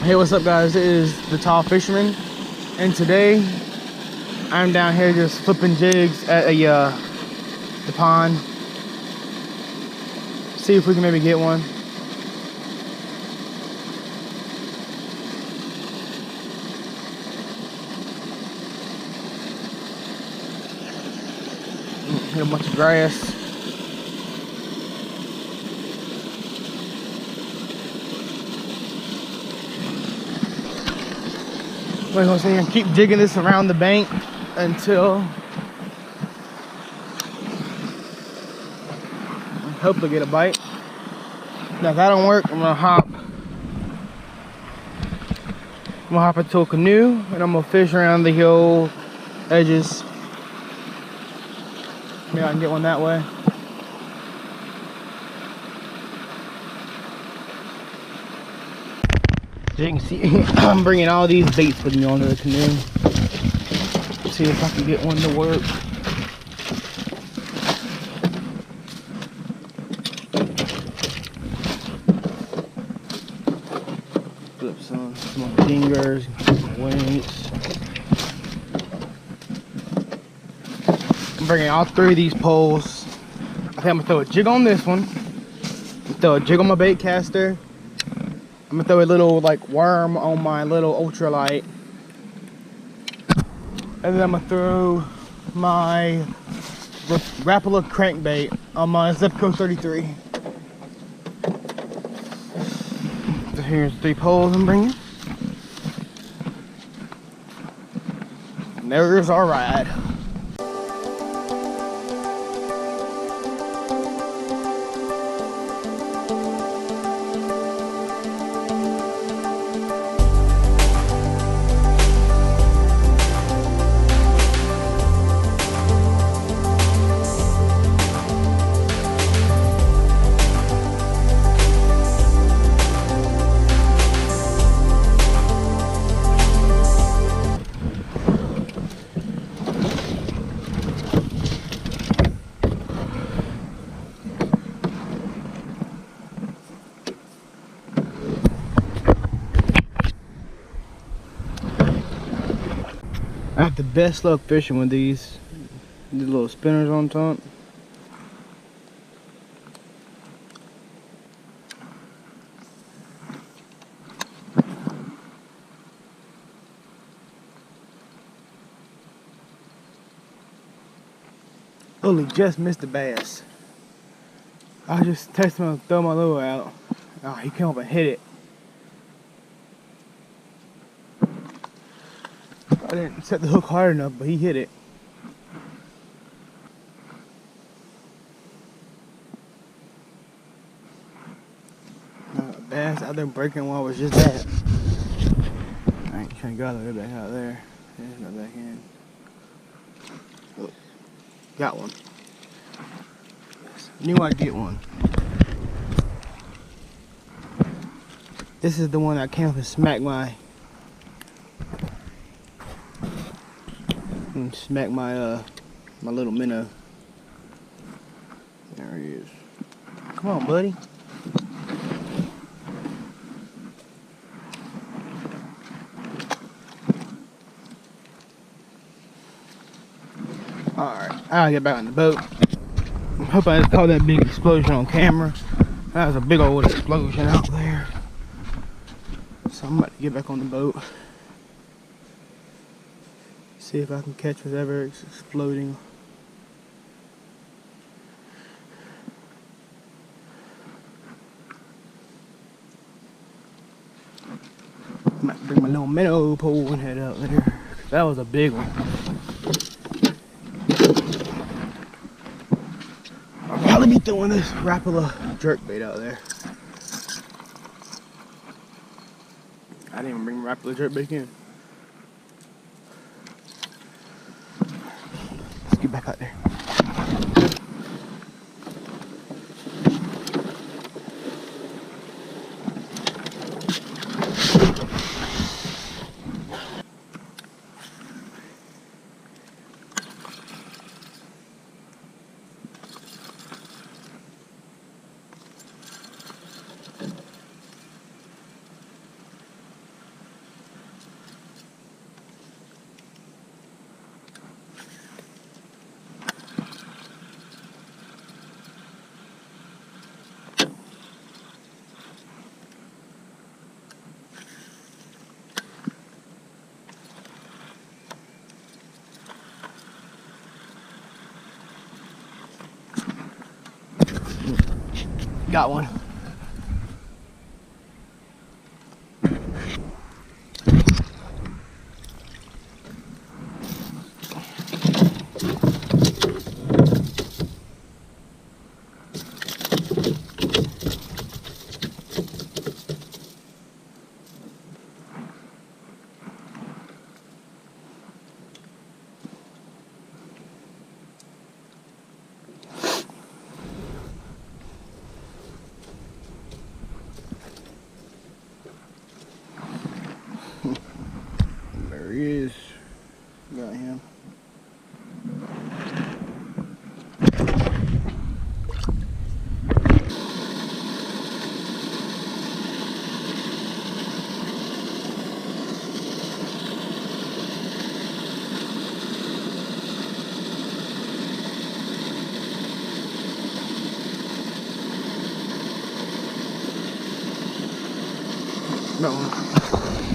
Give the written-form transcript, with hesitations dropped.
Hey, what's up, guys? It is the Tall Fisherman, and today I'm down here just flipping jigs at the pond. See if we can maybe get one. Hit a bunch of grass. We're gonna sit here and keep jigging this around the bank until hopefully get a bite. Now if that don't work, I'm gonna hop into a canoe and I'm gonna fish around the hill edges. Maybe I can get one that way. As you can see, I'm bringing all these baits with me onto the canoe. See if I can get one to work. Flip some dingers, weights. I'm bringing all three of these poles. I think I'm gonna throw a jig on this one. Throw a jig on my bait caster. I'm gonna throw a little like worm on my little ultralight. And then I'm gonna throw my Rapala crankbait on my Zebco 33. So here's 3 poles I'm bringing. And there's our ride. I have the best luck fishing with these little spinners on top. Only just missed the bass. I just texted him to throw my lure out. Oh, he came up and hit it. I didn't set the hook hard enough, but he hit it. Bass out there breaking while was just that. I ain't trying to go all the way back out there. There's no back in. Oh, got one. Knew I'd get one. This is the one that came up and smacked my my little minnow. There he is. Come on, buddy. Alright, I gotta get back on the boat. I hope I just caught that big explosion on camera. That was a big old explosion out there. So I'm about to get back on the boat. See if I can catch whatever is exploding. I might bring my little minnow pole and head out there. That was a big one. I'll probably be throwing this Rapala jerkbait out there. I didn't even bring my Rapala jerkbait in. Let's get back out there. Got one. There he is. Got him. Got one.